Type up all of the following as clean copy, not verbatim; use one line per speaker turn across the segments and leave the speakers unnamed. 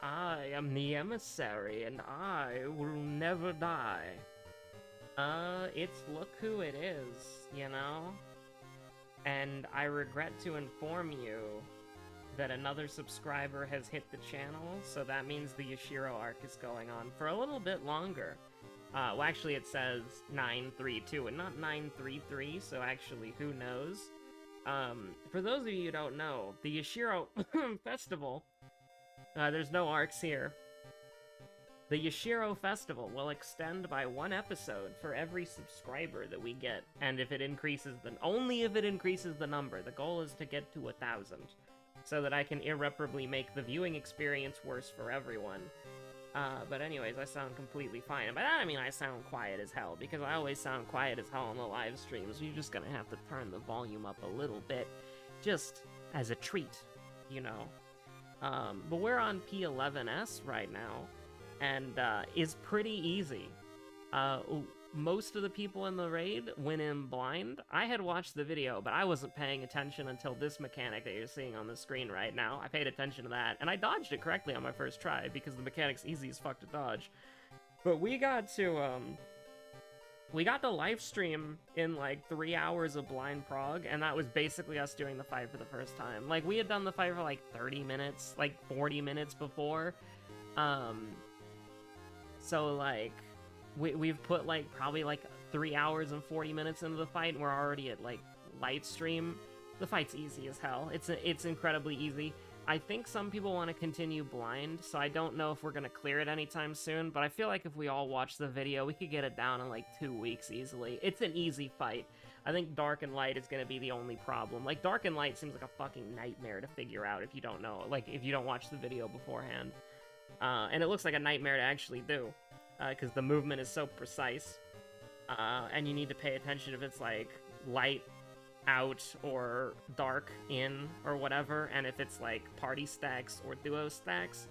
I am the emissary, and I will never die. It's look who it is, you know? And I regret to inform you that another subscriber has hit the channel, so that means the Yashiro arc is going on for a little bit longer. Well, actually it says 932 and not 933, so actually, who knows? For those of you who don't know, the Yashiro Festival, there's no arcs here. The Yashiro Festival will extend by 1 episode for every subscriber that we get, and if it increases only if it increases the number. The goal is to get to 1,000, so that I can irreparably make the viewing experience worse for everyone. But anyways, I sound completely fine. By that I mean I sound quiet as hell, because I always sound quiet as hell on the live streams. You're just gonna have to turn the volume up a little bit, just as a treat, you know. But we're on P11S right now, and is pretty easy. Most of the people in the raid went in blind. I had watched the video, but I wasn't paying attention until this mechanic that you're seeing on the screen right now. I paid attention to that, and I dodged it correctly on my first try, because the mechanic's easy as fuck to dodge. But we got to live stream in like 3 hours of blind prog, and that was basically us doing the fight for the first time. Like, we had done the fight for like 30 minutes, like 40 minutes before. So like, we've put like probably like 3 hours and 40 minutes into the fight, and we're already at like light stream. The fight's easy as hell. It's incredibly easy. I think some people want to continue blind, so I don't know if we're gonna clear it anytime soon, but I feel like if we all watch the video, we could get it down in like 2 weeks easily. It's an easy fight. I think Dark and Light is gonna be the only problem. Like, Dark and Light seems like a fucking nightmare to figure out if you don't know, like, if you don't watch the video beforehand. And it looks like a nightmare to actually do, because the movement is so precise, and you need to pay attention if it's like light out or dark in or whatever, and if it's like party stacks or duo stacks.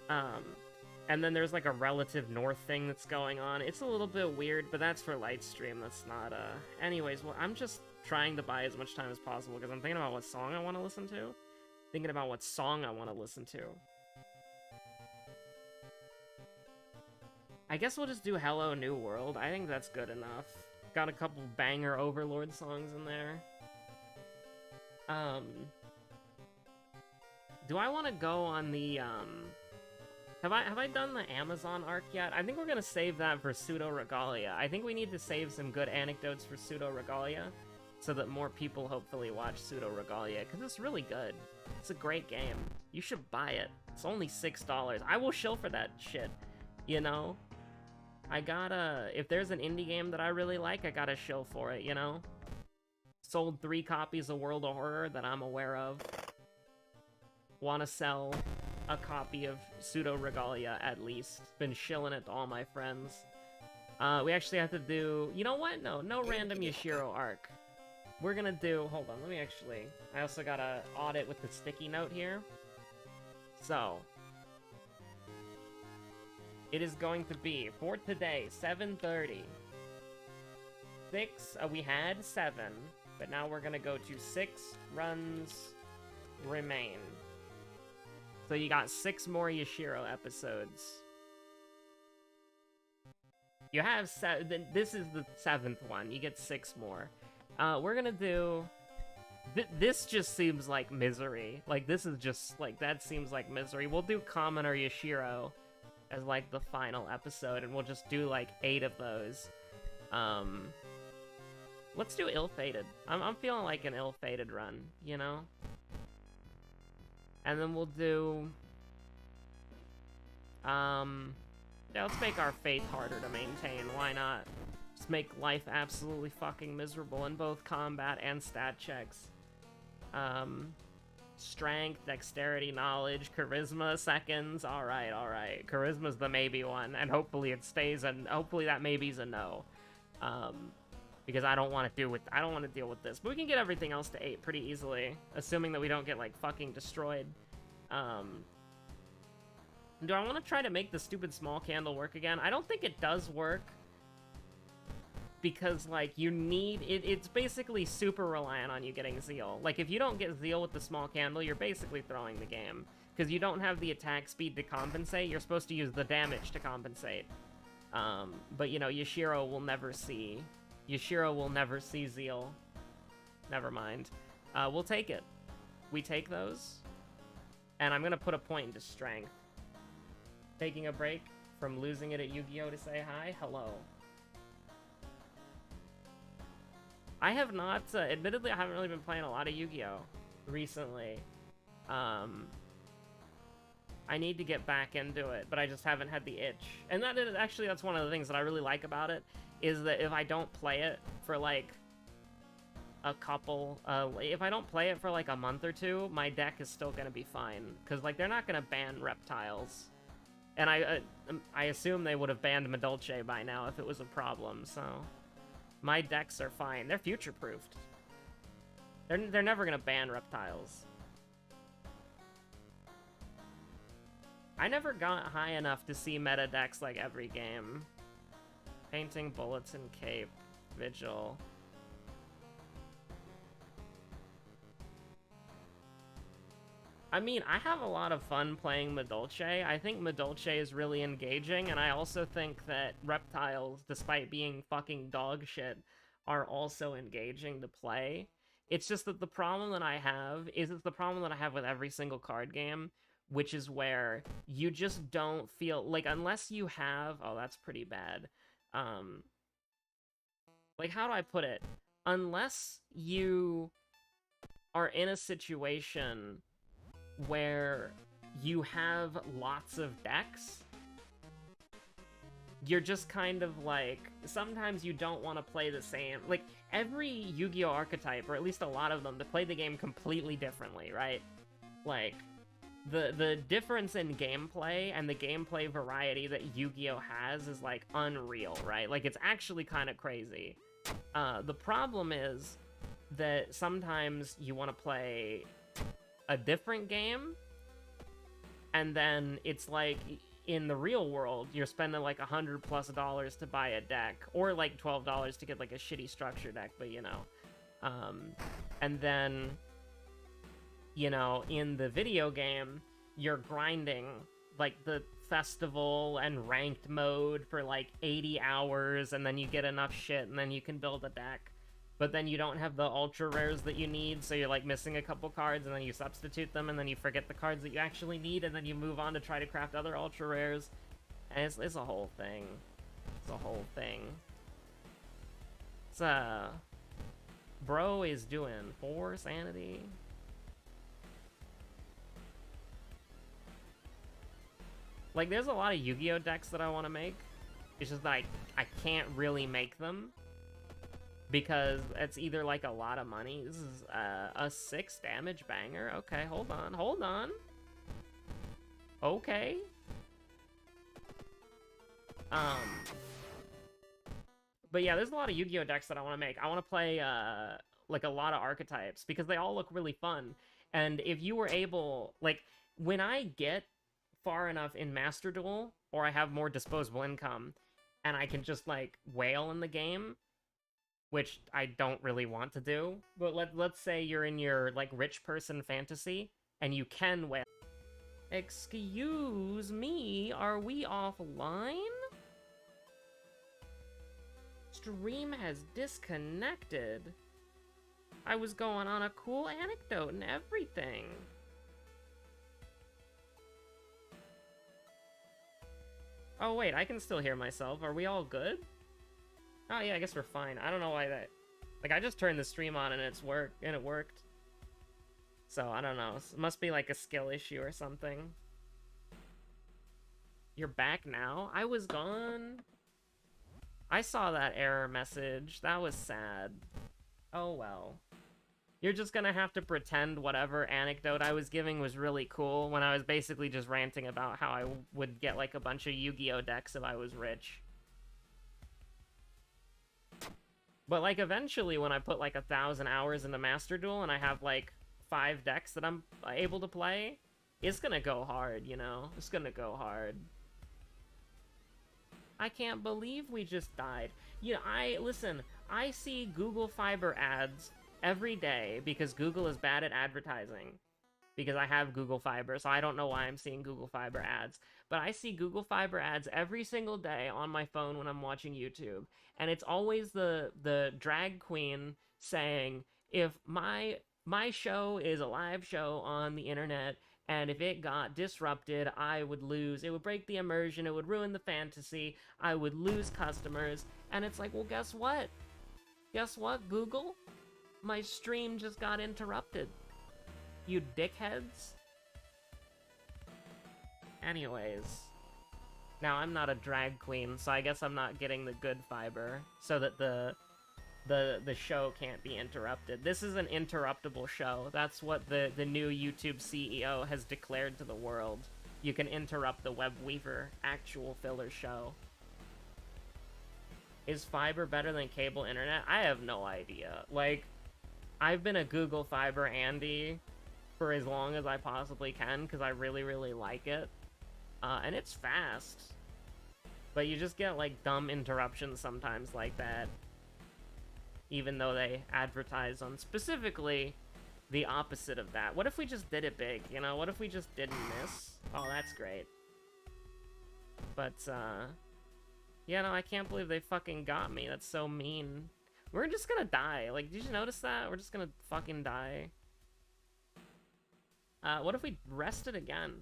And then there's like a relative north thing that's going on. It's a little bit weird, but that's for light stream. That's not anyways, well, I'm just trying to buy as much time as possible because I'm thinking about what song I want to listen to. I guess we'll just do Hello New World. I think that's good enough. Got a couple banger Overlord songs in there. Do I want to go on the, have I done the Amazon arc yet? I think we're gonna save that for Pseudo Regalia. I think we need to save some good anecdotes for Pseudo Regalia, so that more people hopefully watch Pseudo Regalia, because it's really good. It's a great game. You should buy it. It's only $6. I will shill for that shit, you know? I gotta, if there's an indie game that I really like, I gotta shill for it, you know? Sold 3 copies of World of Horror that I'm aware of. Wanna sell a copy of Pseudo Regalia at least. Been shilling it to all my friends. We actually have to do, you know what? No random Yashiro arc. We're gonna do, hold on, let me actually, I also gotta audit with the sticky note here. So, it is going to be, for today, 7:30. We had 7, but now we're gonna go to 6 runs remain. So you got 6 more Yashiro episodes. You have this is the 7th one, you get 6 more. We're gonna do, this just seems like misery. Like, this is just, like, that seems like misery. We'll do Common or Yashiro as, like, the final episode, and we'll just do, like, 8 of those. Let's do Ill-Fated. I'm feeling like an Ill-Fated run, you know? And then we'll do, yeah, let's make our faith harder to maintain, why not? Just make life absolutely fucking miserable in both combat and stat checks. Strength, dexterity, knowledge, charisma, seconds. Alright. Charisma's the maybe one, and hopefully it stays, and hopefully that maybe's a no. Because I don't want to deal with this. But we can get everything else to 8 pretty easily, assuming that we don't get, like, fucking destroyed. Do I want to try to make the stupid small candle work again? I don't think it does work. Because, like, you need... It's basically super reliant on you getting Zeal. Like, if you don't get Zeal with the small candle, you're basically throwing the game. because you don't have the attack speed to compensate. You're supposed to use the damage to compensate. But, you know, Yashiro will never see Zeal. Never mind. We'll take it. We take those. And I'm gonna put a point into strength. Taking a break from losing it at Yu-Gi-Oh! To say hi. Hello. I have not, admittedly, I haven't really been playing a lot of Yu-Gi-Oh! Recently. I need to get back into it, but I just haven't had the itch. And that is, actually, that's one of the things that I really like about it, is that if I don't play it for, like, if I don't play it for, like, a month or two, my deck is still gonna be fine. Because, like, they're not gonna ban reptiles. And I assume they would have banned Medolce by now if it was a problem, so... My decks are fine. They're future-proofed. They're never gonna ban reptiles. I never got high enough to see meta decks like every game. Painting, bullets, and cape. Vigil. I mean, I have a lot of fun playing Medolce. I think Medolce is really engaging, and I also think that reptiles, despite being fucking dog shit, are also engaging to play. It's just that the problem that I have is it's the problem that I have with every single card game, which is where you just don't feel like, unless you have, oh, that's pretty bad. Like, how do I put it? Unless you are in a situation where you have lots of decks, you're just kind of like, sometimes you don't want to play the same, like, every Yu-Gi-Oh! Archetype, or at least a lot of them, to play the game completely differently, right? Like, the difference in gameplay and the gameplay variety that Yu-Gi-Oh! Has is, like, unreal, right? Like, it's actually kind of crazy. The problem is that sometimes you want to play a different game, and then it's like, in the real world, you're spending like $100+ to buy a deck, or like $12 to get like a shitty structure deck, but you know. And then, you know, in the video game, you're grinding like the festival and ranked mode for like 80 hours, and then you get enough shit, and then you can build a deck. But then you don't have the ultra rares that you need, so you're like missing a couple cards, and then you substitute them, and then you forget the cards that you actually need, and then you move on to try to craft other ultra rares. And it's a whole thing. It's a whole thing. It's bro is doing 4 sanity. Like, there's a lot of Yu-Gi-Oh! Decks that I want to make. It's just like, I can't really make them, because it's either like a lot of money. This is a 6 damage banger. Okay, hold on, hold on. Okay. But yeah, there's a lot of Yu-Gi-Oh! Decks that I want to make. I want to play like a lot of archetypes, because they all look really fun. And if you were able, like, when I get far enough in Master Duel, or I have more disposable income, and I can just like whale in the game, which I don't really want to do, but let's say you're in your, like, rich person fantasy, and you can whale. Excuse me, are we offline? Stream has disconnected. I was going on a cool anecdote and everything. Oh wait, I can still hear myself. Are we all good? Oh yeah, I guess we're fine. I don't know why that... Like, I just turned the stream on and it worked. So, I don't know. It must be like a skill issue or something. You're back now? I was gone. I saw that error message. That was sad. Oh well. You're just gonna have to pretend whatever anecdote I was giving was really cool, when I was basically just ranting about how I would get like a bunch of Yu-Gi-Oh! Decks if I was rich. But, like, eventually when I put, like, 1,000 hours into Master Duel and I have, like, 5 decks that I'm able to play, it's gonna go hard, you know? It's gonna go hard. I can't believe we just died. You know, listen, I see Google Fiber ads every day because Google is bad at advertising. because I have Google Fiber, so I don't know why I'm seeing Google Fiber ads. But I see Google Fiber ads every single day on my phone when I'm watching YouTube, and it's always the drag queen saying, if my show is a live show on the internet, and if it got disrupted, I would lose. It would break the immersion. It would ruin the fantasy. I would lose customers. And it's like, well, guess what? Guess what, Google? My stream just got interrupted. You dickheads. Anyways. Now, I'm not a drag queen, so I guess I'm not getting the good fiber, so that the show can't be interrupted. This is an interruptible show. That's what the new YouTube CEO has declared to the world. You can interrupt the Webweaver actual filler show. Is fiber better than cable internet? I have no idea. Like, I've been a Google Fiber Andy for as long as I possibly can, because I really, really like it. And it's fast. But you just get, like, dumb interruptions sometimes like that. Even though they advertise on specifically the opposite of that. What if we just did it big, you know? What if we just didn't miss? Oh, that's great. But, yeah, no, I can't believe they fucking got me. That's so mean. We're just gonna die. Like, did you notice that? We're just gonna fucking die. What if we rested again?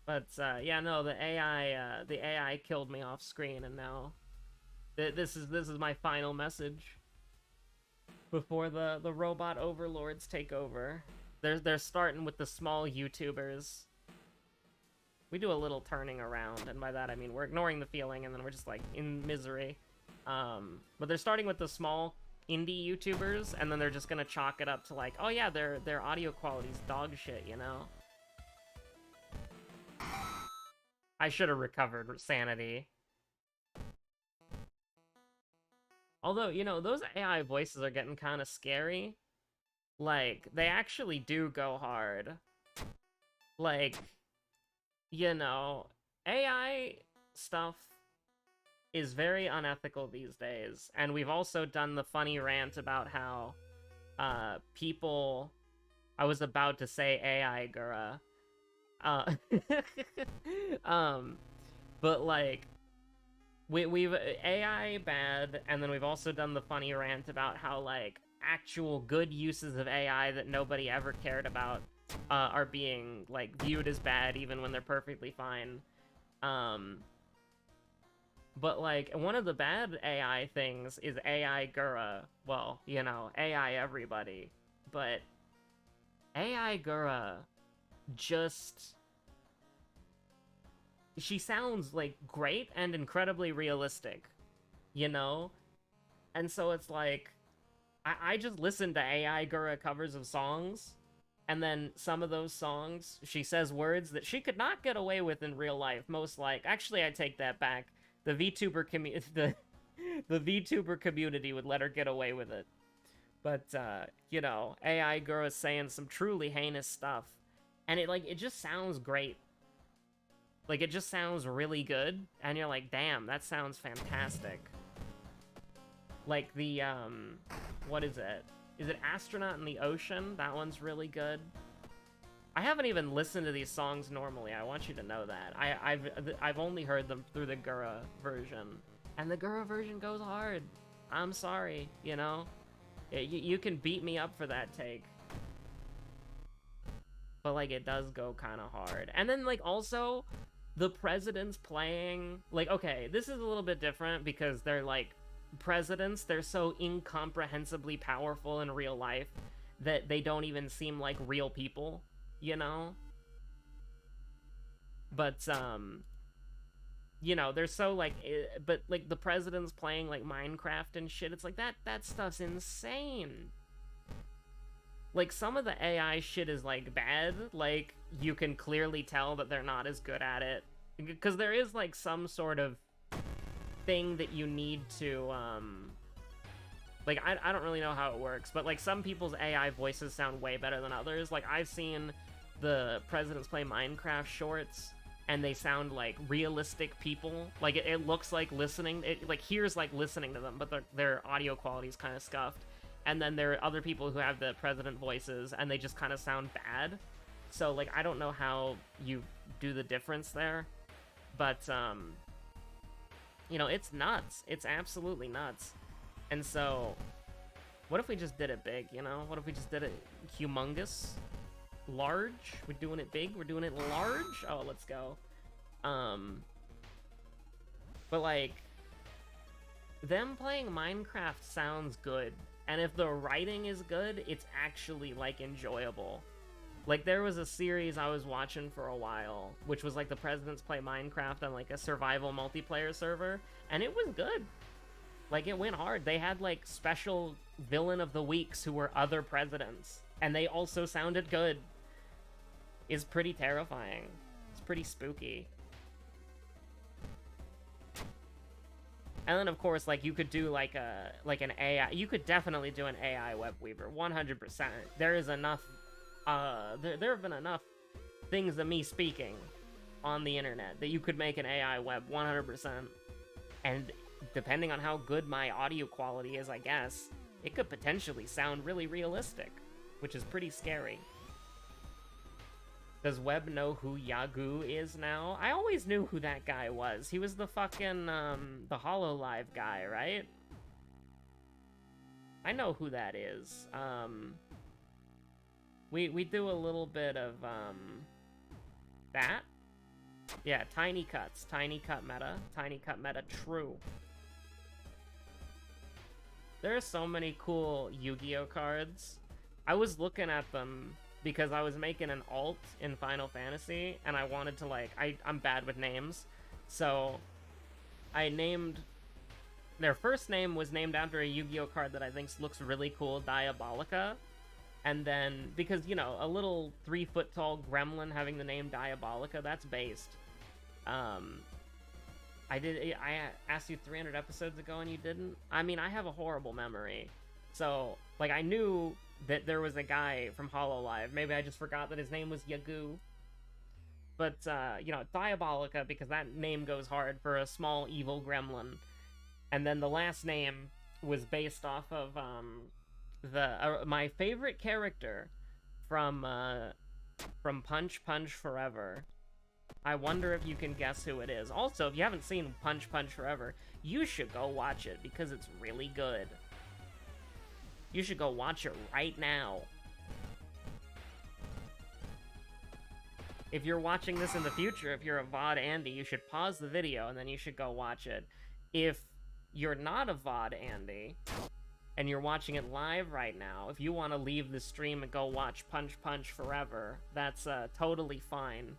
But, yeah, no, the AI killed me off screen, and now this is my final message before the robot overlords take over. They're starting with the small YouTubers. We do a little turning around, and by that I mean we're ignoring the feeling, and then we're just, like, in misery. But they're starting with the small indie YouTubers, and then they're just gonna chalk it up to, like, oh yeah, their audio quality's dog shit, you know? I should have recovered sanity. Although, you know, those AI voices are getting kind of scary. Like, they actually do go hard. Like, you know, AI stuff is very unethical these days. And we've also done the funny rant about how people... I was about to say AI, Gura. But like we've AI bad, and then we've also done the funny rant about how like actual good uses of AI that nobody ever cared about are being like viewed as bad even when they're perfectly fine. But like one of the bad AI things is AI Gura. Well, you know, AI everybody, but AI Gura just... she sounds, like, great and incredibly realistic, you know? And so it's like, I just listen to AI Gura covers of songs, and then some of those songs, she says words that she could not get away with in real life, most like... Actually, I take that back. The VTuber the VTuber community would let her get away with it. But, you know, AI Gura's saying some truly heinous stuff. And it just sounds great. Like, it just sounds really good, and you're like, damn, that sounds fantastic. Like the, what is it? Is it Astronaut in the Ocean? That one's really good. I haven't even listened to these songs normally, I want you to know that. I've only heard them through the Gura version. And the Gura version goes hard. I'm sorry, you know? You can beat me up for that take. But, like, it does go kind of hard. And then, like, also, the presidents playing... Like, okay, this is a little bit different because they're, like, presidents. They're so incomprehensibly powerful in real life that they don't even seem like real people, you know? But, you know, they're so, like... But, like, the presidents playing, like, Minecraft and shit, it's like, that stuff's insane. Like, some of the AI shit is, like, bad. Like, you can clearly tell that they're not as good at it. Because there is, like, some sort of thing that you need to, like, I don't really know how it works, but, like, some people's AI voices sound way better than others. Like, I've seen the presidents play Minecraft shorts, and they sound like realistic people. Like, it looks like listening, it like hears like listening to them, but their audio quality is kind of scuffed. And then there are other people who have the president voices, and they just kind of sound bad. So, like, I don't know how you do the difference there, but, you know, it's nuts. It's absolutely nuts. And so, what if we just did it big, you know? What if we just did it humongous? Large? We're doing it big? We're doing it large? Oh, let's go. But, like, them playing Minecraft sounds good. And if the writing is good, it's actually, like, enjoyable. Like, there was a series I was watching for a while, which was, like, the presidents play Minecraft on, like, a survival multiplayer server, and it was good. Like, it went hard. They had, like, special villain of the weeks who were other presidents, and they also sounded good. It's pretty terrifying. It's pretty spooky. And then, of course, like, you could do, like, an AI... You could definitely do an AI Webweaver, 100%. There is enough... there have been enough things of me speaking on the internet that you could make an AI web, 100%. And depending on how good my audio quality is, I guess, it could potentially sound really realistic, which is pretty scary. Does Web know who Yagoo is now? I always knew who that guy was. He was the fucking, the HoloLive guy, right? I know who that is. We do a little bit of, that. Yeah, Tiny Cuts. Tiny Cut meta. Tiny Cut meta, true. There are so many cool Yu-Gi-Oh cards. I was looking at them because I was making an alt in Final Fantasy, and I wanted to, like, I'm bad with names, so I named... Their first name was named after a Yu-Gi-Oh card that I think looks really cool, Diabolica. And then, because, you know, a little 3-foot-tall gremlin having the name Diabolica, that's based. I asked you 300 episodes ago and you didn't? I mean, I have a horrible memory. So, like, I knew that there was a guy from HoloLive. Maybe I just forgot that his name was Yagoo. But, you know, Diabolica, because that name goes hard for a small evil gremlin. And then the last name was based off of, my favorite character from Punch Punch Forever. I wonder if you can guess who it is. Also, if you haven't seen Punch Punch Forever, you should go watch it, because it's really good. You should go watch it right now. If you're watching this in the future, if you're a VOD Andy, you should pause the video, and then you should go watch it. If you're not a VOD Andy, and you're watching it live right now, if you want to leave the stream and go watch Punch Punch Forever, that's totally fine.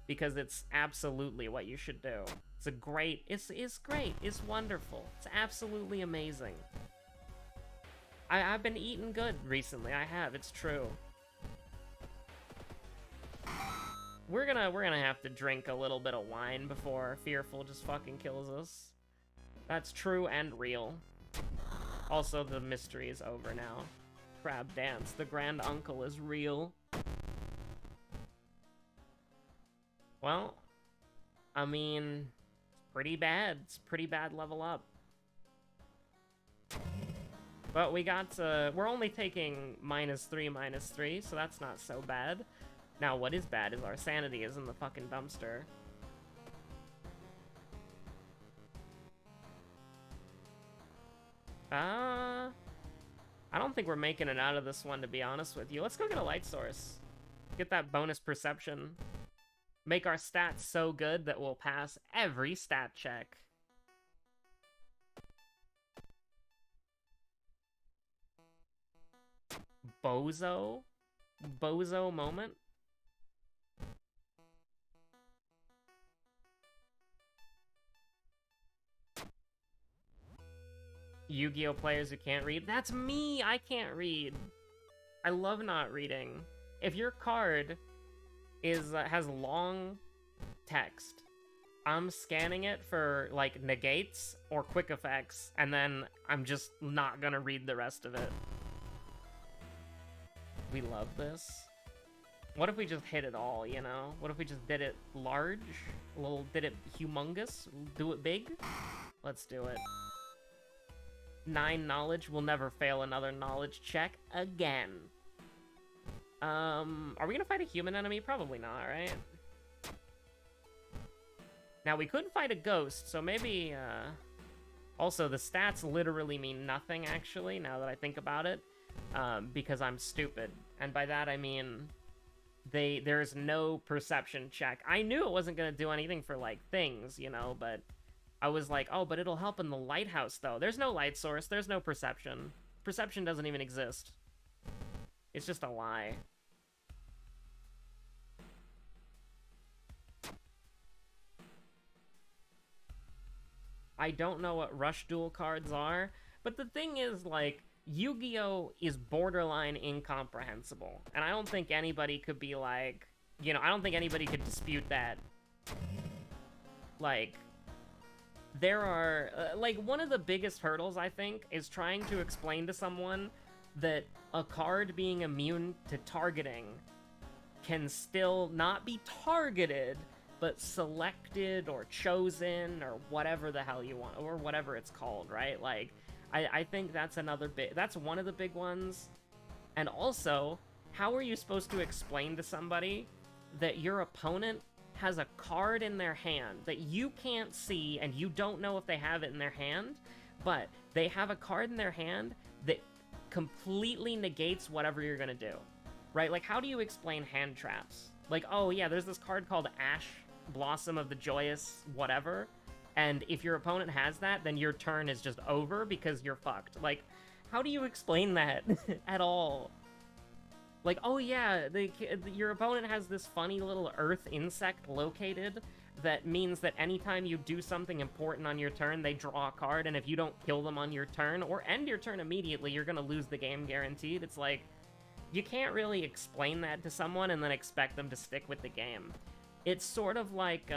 Because it's absolutely what you should do. It's a great, it's great, it's wonderful, it's absolutely amazing. I've been eating good recently, I have, it's true. We're gonna have to drink a little bit of wine before Fearful just fucking kills us. That's true and real. Also, the mystery is over now. Crab Dance, the Grand Uncle is real. Well, I mean, it's pretty bad. It's pretty bad level up. But we got, we're only taking -3, so that's not so bad. Now, what is bad is our sanity is in the fucking dumpster. I don't think we're making it out of this one, to be honest with you. Let's go get a light source. Get that bonus perception. Make our stats so good that we'll pass every stat check. Bozo? Bozo moment? Yu-Gi-Oh players who can't read? That's me! I can't read. I love not reading. If your card has long text, I'm scanning it for, like, negates or quick effects, and then I'm just not gonna read the rest of it. We love this. What if we just hit it all, you know? What if we just did it large? Did it humongous? Do it big? Let's do it. 9 knowledge. We'll never fail another knowledge check again. Are we gonna fight a human enemy? Probably not, right? Now, we could fight a ghost, so maybe, Also, the stats literally mean nothing, actually, now that I think about it, because I'm stupid. And by that, I mean, there's no perception check. I knew it wasn't gonna do anything for, like, things, you know, but I was like, oh, but it'll help in the lighthouse, though. There's no light source, there's no perception. Perception doesn't even exist. It's just a lie. I don't know what Rush Duel cards are, but the thing is, like, Yu-Gi-Oh! Is borderline incomprehensible. And I don't think anybody could be like, you know, I don't think anybody could dispute that. Like, there are, like, one of the biggest hurdles, I think, is trying to explain to someone that a card being immune to targeting can still not be targeted, but selected or chosen or whatever the hell you want, or whatever it's called, right? Like, I think that's that's one of the big ones. And also, how are you supposed to explain to somebody that your opponent has a card in their hand that you can't see and you don't know if they have it in their hand, but they have a card in their hand that completely negates whatever you're gonna do, right? Like, how do you explain hand traps? Like, oh yeah, there's this card called Ash Blossom of the Joyous whatever, and if your opponent has that, then your turn is just over because you're fucked. Like, how do you explain that at all? Like, oh yeah, your opponent has this funny little earth insect located that means that anytime you do something important on your turn, they draw a card, and if you don't kill them on your turn, or end your turn immediately, you're gonna lose the game guaranteed. It's like, you can't really explain that to someone and then expect them to stick with the game. It's sort of like,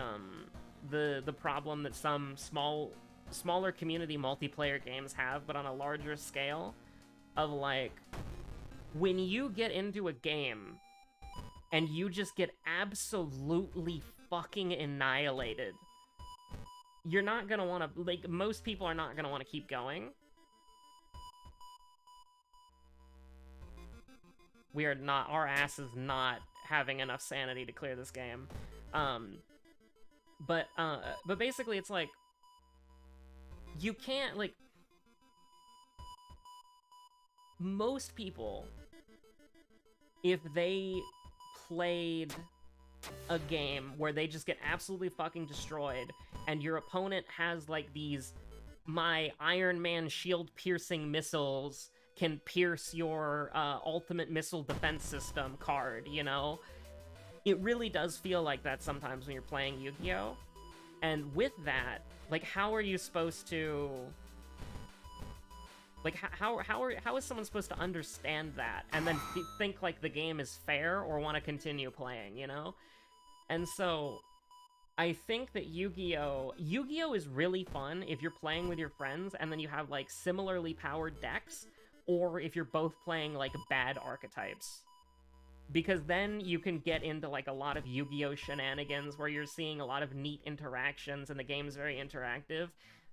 the problem that some smaller community multiplayer games have, but on a larger scale, of like, when you get into a game and you just get absolutely fucking annihilated, you're not gonna want to, like, most people are not gonna want to keep going. We are not, our ass is not having enough sanity to clear this game. But basically it's like, you can't, like, most people, if they played a game where they just get absolutely fucking destroyed, and your opponent has, like, these, my Iron Man shield-piercing missiles can pierce your ultimate missile defense system card, you know? It really does feel like that sometimes when you're playing Yu-Gi-Oh! And with that, like, how are you supposed to... Like, how is someone supposed to understand that and then think, like, the game is fair or want to continue playing, you know? And so, I think that Yu-Gi-Oh! Yu-Gi-Oh! Is really fun if you're playing with your friends and then you have, like, similarly powered decks, or if you're both playing, like, bad archetypes. Because then you can get into, like, a lot of Yu-Gi-Oh! Shenanigans where you're seeing a lot of neat interactions and the game's very interactive.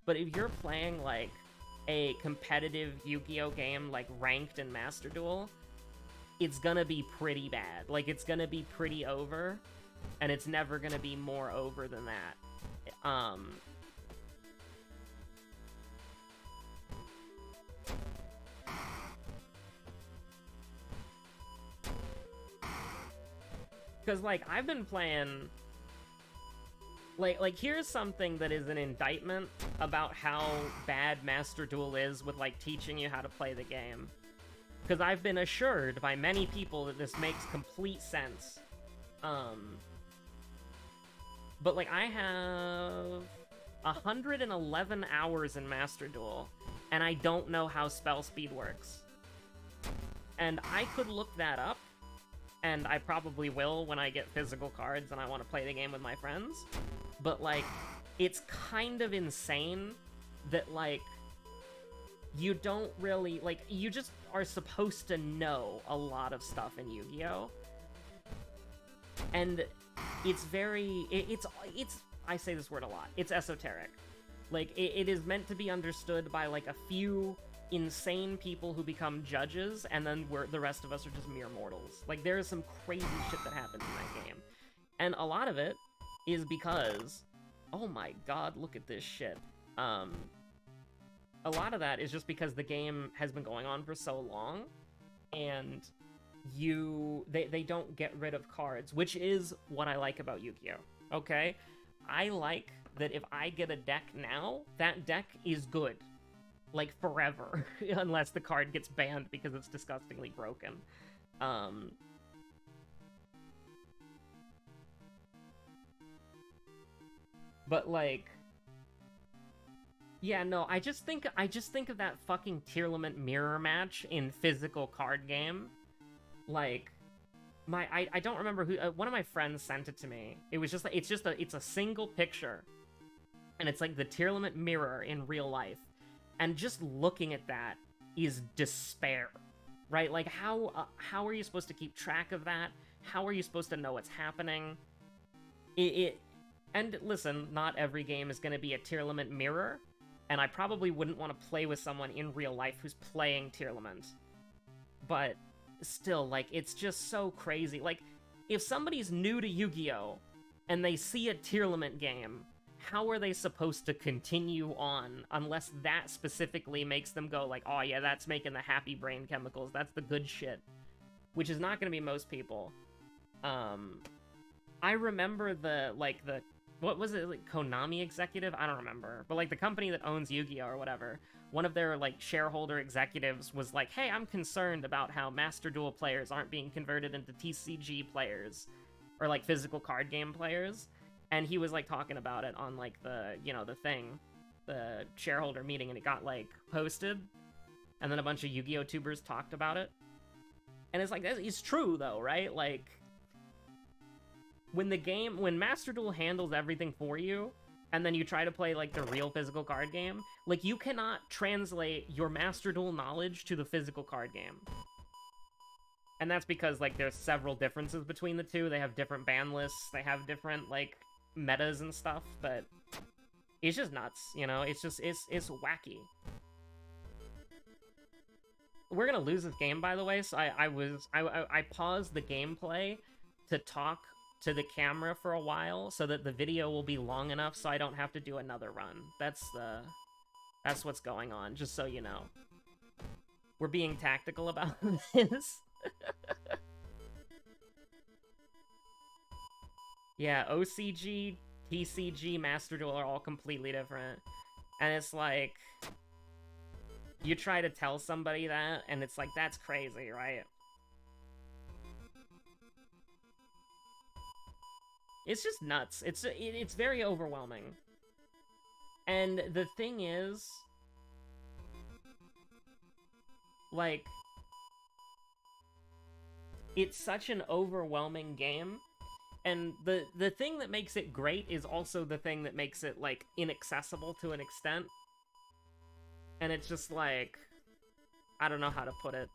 But if you're playing, like, a competitive Yu-Gi-Oh! Game, like, ranked in Master Duel, it's gonna be pretty bad. Like, it's gonna be pretty over, and it's never gonna be more over than that. Because, like, I've been playing... Like, here's something that is an indictment about how bad Master Duel is with, like, teaching you how to play the game. Because I've been assured by many people that this makes complete sense. But, like, I have 111 hours in Master Duel, and I don't know how spell speed works. And I could look that up, and I probably will when I get physical cards and I want to play the game with my friends. But, like, it's kind of insane that, like, you don't really, like, you just are supposed to know a lot of stuff in Yu-Gi-Oh! And it's very, it's, I say this word a lot, it's esoteric. Like, it is meant to be understood by, like, a few insane people who become judges, and then the rest of us are just mere mortals. Like, there is some crazy shit that happens in that game. And a lot of it is because, oh my god, look at this shit. A lot of that is just because the game has been going on for so long, and they don't get rid of cards, which is what I like about Yu-Gi-Oh! Okay? I like that if I get a deck now, that deck is good. Like, forever. Unless the card gets banned because it's disgustingly broken. But, like... Yeah, no, I just think of that fucking Tearlament mirror match in physical card game. Like... I don't remember who, one of my friends sent it to me. It was just, it's a single picture. And it's like the Tearlament mirror in real life. And just looking at that is despair, right? Like, how are you supposed to keep track of that? How are you supposed to know what's happening? And listen, not every game is going to be a Tearlament mirror. And I probably wouldn't want to play with someone in real life who's playing Tearlament. But... still, like, it's just so crazy. Like, if somebody's new to Yu-Gi-Oh! And they see a Tearlament game, how are they supposed to continue on unless that specifically makes them go like, oh yeah, that's making the happy brain chemicals, that's the good shit. Which is not gonna be most people. I remember what was it, like, Konami executive? I don't remember. But, like, the company that owns Yu-Gi-Oh! Or whatever, one of their, like, shareholder executives was like, hey, I'm concerned about how Master Duel players aren't being converted into TCG players, or, like, physical card game players. And he was, like, talking about it on, like, the, you know, the shareholder meeting, and it got, like, posted. And then a bunch of Yu-Gi-Oh! Tubers talked about it. And it's like, it's true, though, right? Like... when Master Duel handles everything for you, and then you try to play, like, the real physical card game, like, you cannot translate your Master Duel knowledge to the physical card game. And that's because, like, there's several differences between the two. They have different ban lists, they have different, like, metas and stuff, but it's just nuts, you know? It's just, it's wacky. We're gonna lose this game, by the way, so I paused the gameplay to talk to the camera for a while so that the video will be long enough so I don't have to do another run. That's what's going on, just so you know. We're being tactical about this. Yeah, OCG, TCG, Master Duel are all completely different. And it's like, you try to tell somebody that, and it's like, that's crazy, right? It's just nuts. It's very overwhelming. And the thing is, like, it's such an overwhelming game, and the thing that makes it great is also the thing that makes it, like, inaccessible to an extent. And it's just like, I don't know how to put it.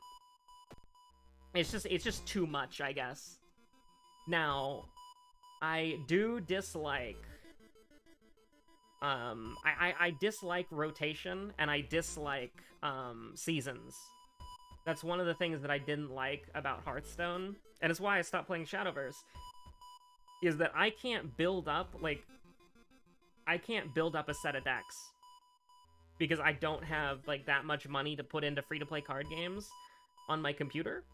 It's just too much, I guess. Now, I do dislike, I dislike rotation, and I dislike, seasons. That's one of the things that I didn't like about Hearthstone, and it's why I stopped playing Shadowverse, is that I can't build up, like, I can't build up a set of decks, because I don't have, like, that much money to put into free-to-play card games on my computer.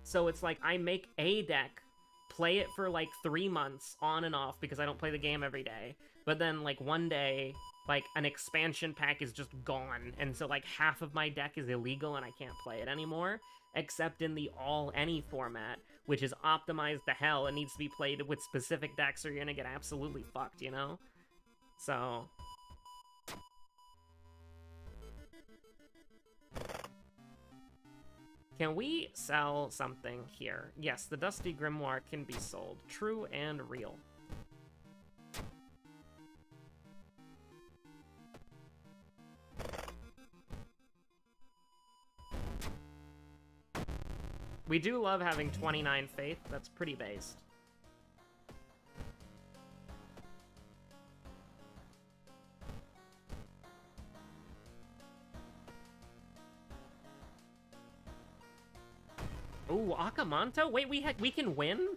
So it's like, I make a deck, play it for, like, 3 months, on and off, because I don't play the game every day. But then, like, one day, like, an expansion pack is just gone, and so, like, half of my deck is illegal and I can't play it anymore, except in the all-any format, which is optimized to hell and needs to be played with specific decks or you're gonna get absolutely fucked, you know? So... Can we sell something here? Yes, the Dusty Grimoire can be sold. True and real. We do love having 29 faith. That's pretty based. Ooh, Akamanto? Wait, we can win?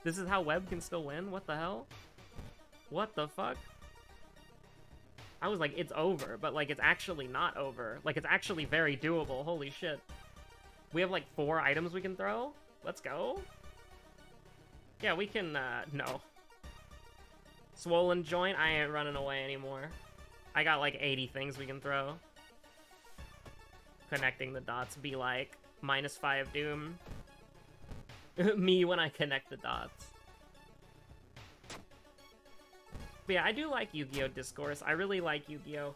This is how Web can still win? What the hell? What the fuck? I was like, it's over, but like, it's actually not over. Like, it's actually very doable. Holy shit. We have like 4 items we can throw? Let's go. Yeah, we can, no. Swollen joint? I ain't running away anymore. I got like 80 things we can throw. Connecting the dots be like, -5 doom. Me when I connect the dots. But yeah, I do like Yu-Gi-Oh! Discourse. I really like Yu-Gi-Oh!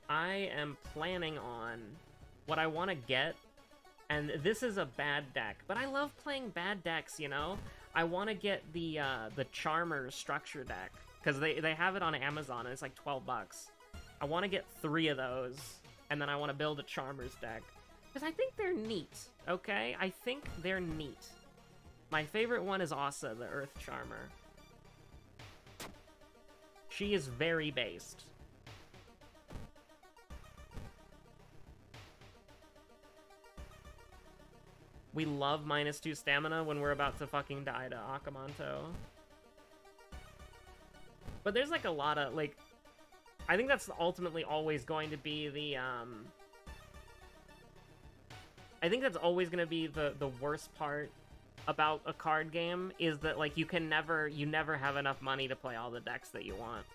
I am planning on what I want to get, and this is a bad deck, but I love playing bad decks, you know? I want to get the Charmer structure deck, because they have it on Amazon, and it's like 12 bucks. I want to get 3 of those, and then I want to build a Charmers deck. Because I think they're neat, okay? I think they're neat. My favorite one is Asa, the Earth Charmer. She is very based. We love -2 stamina when we're about to fucking die to Akamanto. But there's like a lot of, like... I think that's ultimately always going to be the, I think that's always going to be the worst part about a card game, is that, like, you never have enough money to play all the decks that you want.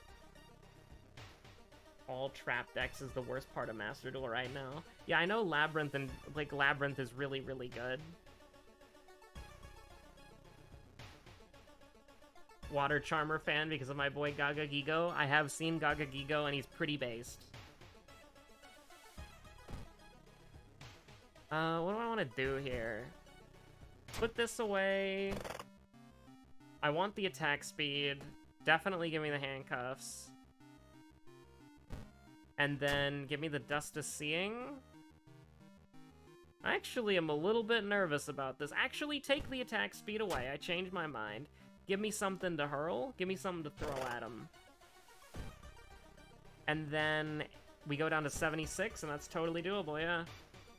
All trap decks is the worst part of Master Duel right now. Yeah, I know Labyrinth and, like, Labyrinth is really, really good. Water Charmer fan because of my boy Gaga Gigo. I have seen Gaga Gigo and he's pretty based. What do I want to do here? Put this away. I want the attack speed. Definitely give me the handcuffs. And then give me the Dust of Seeing. I actually am a little bit nervous about this. Actually, take the attack speed away. I changed my mind. Give me something to hurl. Give me something to throw at him. And then we go down to 76, and that's totally doable, yeah.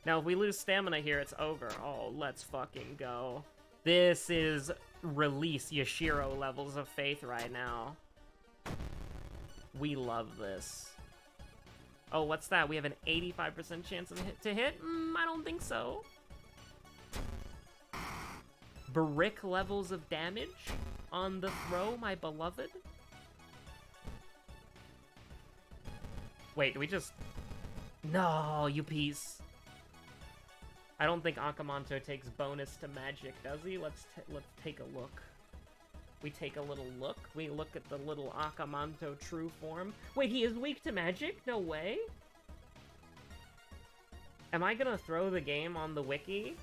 Now, if we lose stamina here, it's over. Oh, let's fucking go. This is release Yashiro levels of faith right now. We love this. Oh, what's that? We have an 85% chance of to hit? I don't think so. Brick levels of damage on the throw, my beloved. Wait, do we just... No, you piece. I don't think Akamanto takes bonus to magic, does he? Let's take a look. We take a little look. We look at the little Akamanto true form. Wait, he is weak to magic? No way. Am I gonna throw the game on the wiki?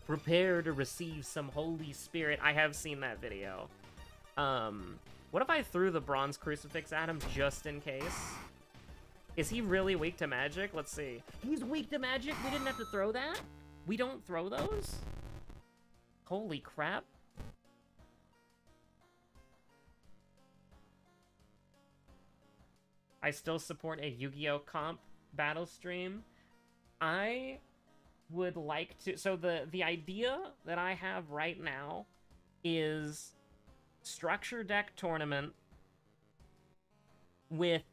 Prepare to receive some Holy Spirit. I have seen that video. What if I threw the bronze crucifix at him just in case? Is he really weak to magic? Let's see. He's weak to magic? We didn't have to throw that? We don't throw those? Holy crap. I still support a Yu-Gi-Oh! Comp battle stream. I would like to... So the idea that I have right now is structure deck tournament with...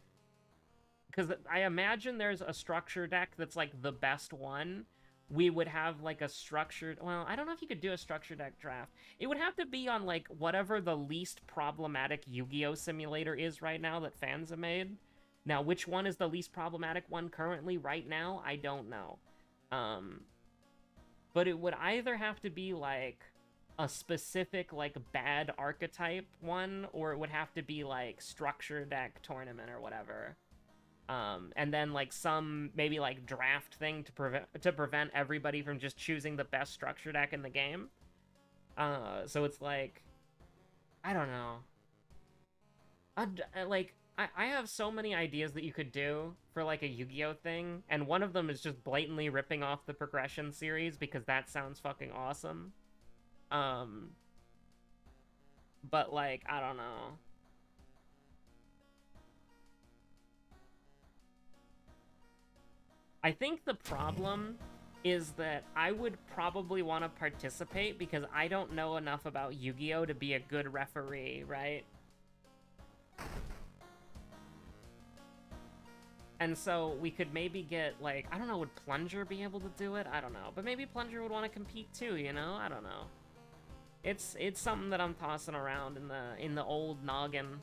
Because I imagine there's a structure deck that's, like, the best one. We would have, like, a structured... Well, I don't know if you could do a structure deck draft. It would have to be on, like, whatever the least problematic Yu-Gi-Oh! Simulator is right now that fans have made. Now, which one is the least problematic one currently right now? I don't know. But it would either have to be, like, a specific, like, bad archetype one, or it would have to be, like, structure deck tournament or whatever. And then, like, some, maybe, like, draft thing to prevent everybody from just choosing the best structure deck in the game. So it's, like, I don't know. I have so many ideas that you could do for, like, a Yu-Gi-Oh! Thing, and one of them is just blatantly ripping off the Progression series, because that sounds fucking awesome. But, like, I don't know. I think the problem is that I would probably want to participate because I don't know enough about Yu-Gi-Oh! To be a good referee, right? And so we could maybe get, like, I don't know, would Plunger be able to do it? I don't know. But maybe Plunger would want to compete too, you know? I don't know. It's something that I'm tossing around in the old noggin.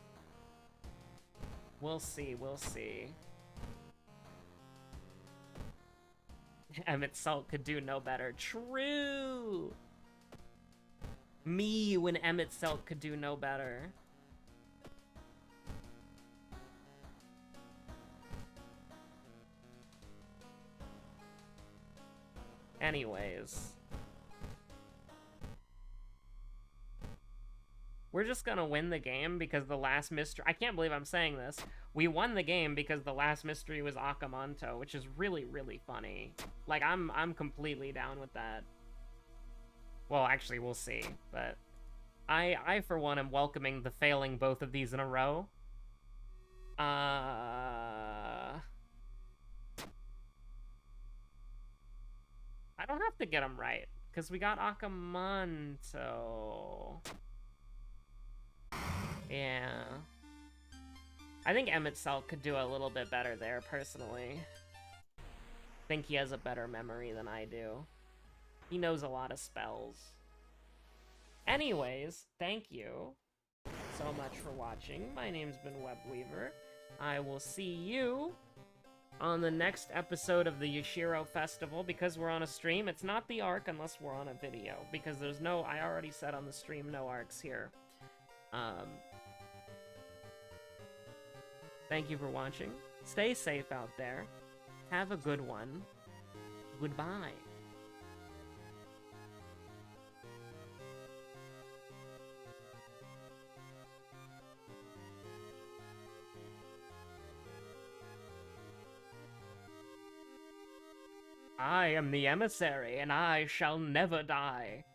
We'll see, we'll see. Emmett Salt could do no better. True! Me when Emmett Salt could do no better. Anyways. We're just gonna win the game because the last mystery... I can't believe I'm saying this. We won the game because the last mystery was Akamanto, which is really, really funny. Like, I'm completely down with that. Well, actually, we'll see. But I for one, am welcoming the failing both of these in a row. I don't have to get them right, because we got Akamanto. Yeah. I think Emmett Salt could do a little bit better there, personally. I think he has a better memory than I do. He knows a lot of spells. Anyways, thank you so much for watching. My name's been Webweaver. I will see you on the next episode of the Yashiro Festival. Because we're on a stream, it's not the arc unless we're on a video. Because there's no, I already said on the stream, no arcs here. Thank you for watching. Stay safe out there. Have a good one. Goodbye. I am the emissary, and I shall never die.